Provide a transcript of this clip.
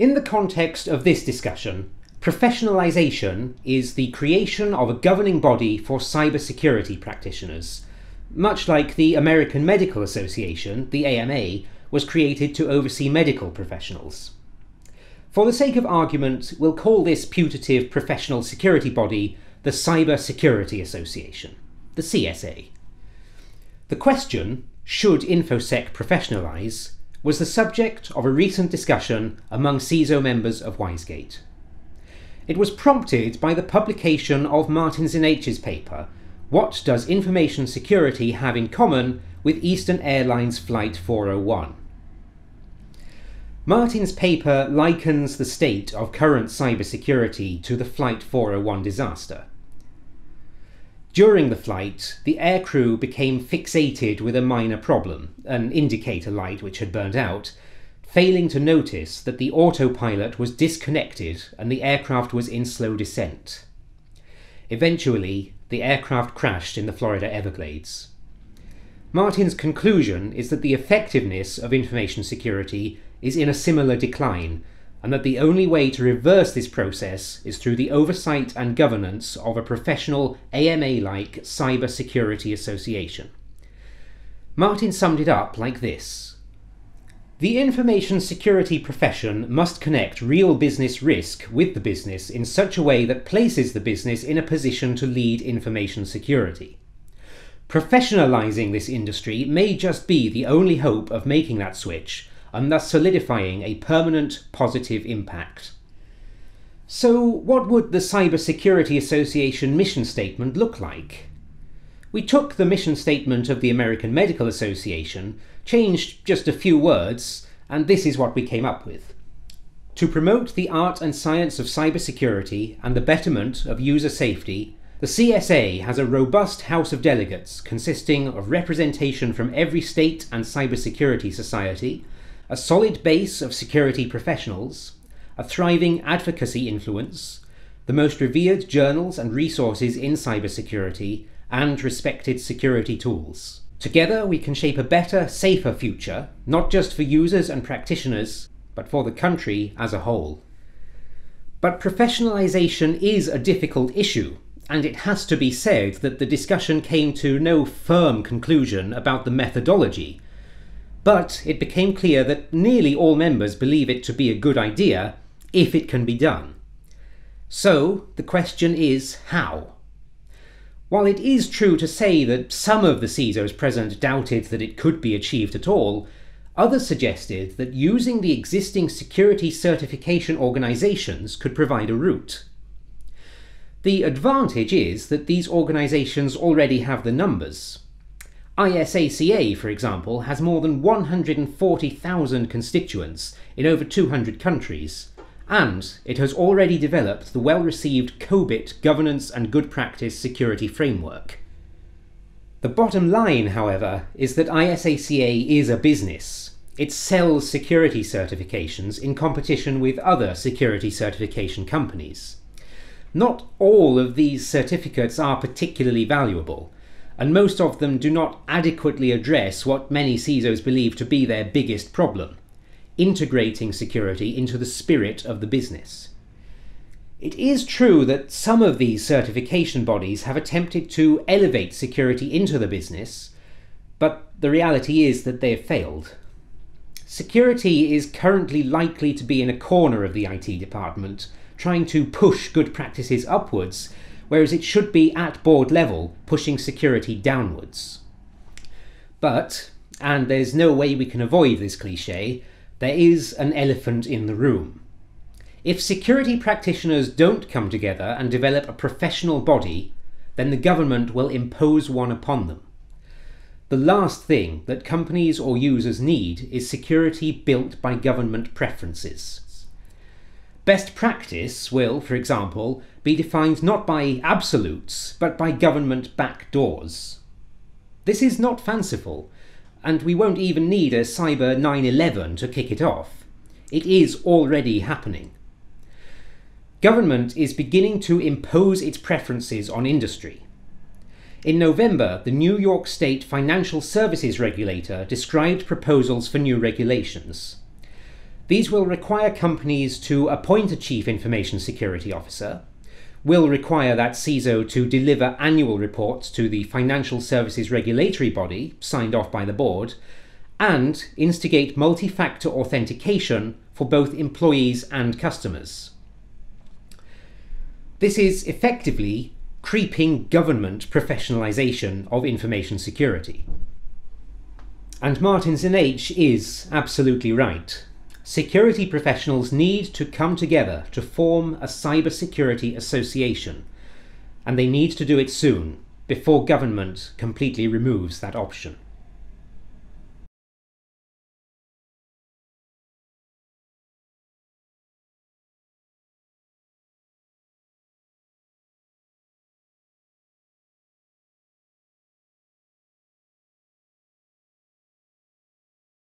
In the context of this discussion, professionalization is the creation of a governing body for cybersecurity practitioners, much like the American Medical Association, the AMA, was created to oversee medical professionals. For the sake of argument, we'll call this putative professional security body the Cyber Security Association, the CSA. The question, should infosec professionalize, was the subject of a recent discussion among CISO members of WiseGate. It was prompted by the publication of Martin Zinach's paper, What Does Information Security Have in Common with Eastern Airlines Flight 401? Martin's paper likens the state of current cybersecurity to the Flight 401 disaster. During the flight, the aircrew became fixated with a minor problem, an indicator light which had burned out, failing to notice that the autopilot was disconnected and the aircraft was in slow descent. Eventually, the aircraft crashed in the Florida Everglades. Martin's conclusion is that the effectiveness of information security is in a similar decline, and that the only way to reverse this process is through the oversight and governance of a professional AMA-like cyber security association. Martin summed it up like this: the information security profession must connect real business risk with the business in such a way that places the business in a position to lead information security. Professionalizing this industry may just be the only hope of making that switch, and thus solidifying a permanent positive impact. So what would the Cyber Security Association mission statement look like? We took the mission statement of the American Medical Association, changed just a few words, and this is what we came up with. To promote the art and science of cybersecurity and the betterment of user safety, the CSA has a robust House of Delegates consisting of representation from every state and cybersecurity society, a solid base of security professionals, a thriving advocacy influence, the most revered journals and resources in cybersecurity, and respected security tools. Together we can shape a better, safer future, not just for users and practitioners, but for the country as a whole. But professionalization is a difficult issue, and it has to be said that the discussion came to no firm conclusion about the methodology. But it became clear that nearly all members believe it to be a good idea if it can be done. So the question is how? While it is true to say that some of the CISOs present doubted that it could be achieved at all, others suggested that using the existing security certification organizations could provide a route. The advantage is that these organizations already have the numbers. ISACA, for example, has more than 140,000 constituents in over 200 countries, and it has already developed the well-received COBIT governance and good practice security framework. The bottom line, however, is that ISACA is a business. It sells security certifications in competition with other security certification companies. Not all of these certificates are particularly valuable, and most of them do not adequately address what many CISOs believe to be their biggest problem: integrating security into the spirit of the business. It is true that some of these certification bodies have attempted to elevate security into the business, but the reality is that they have failed. Security is currently likely to be in a corner of the IT department, trying to push good practices upwards, whereas it should be at board level, pushing security downwards. But, and there's no way we can avoid this cliché, there is an elephant in the room. If security practitioners don't come together and develop a professional body, then the government will impose one upon them. The last thing that companies or users need is security built by government preferences. Best practice will, for example, be defined not by absolutes, but by government backdoors. This is not fanciful, and we won't even need a cyber 9/11 to kick it off. It is already happening. Government is beginning to impose its preferences on industry. In November, the New York State Financial Services Regulator described proposals for new regulations. These will require companies to appoint a Chief Information Security Officer, will require that CISO to deliver annual reports to the Financial Services Regulatory Body, signed off by the board, and instigate multi-factor authentication for both employees and customers. This is effectively creeping government professionalization of information security. And Martin's NH is absolutely right. Security professionals need to come together to form a cybersecurity association, and they need to do it soon, before government completely removes that option.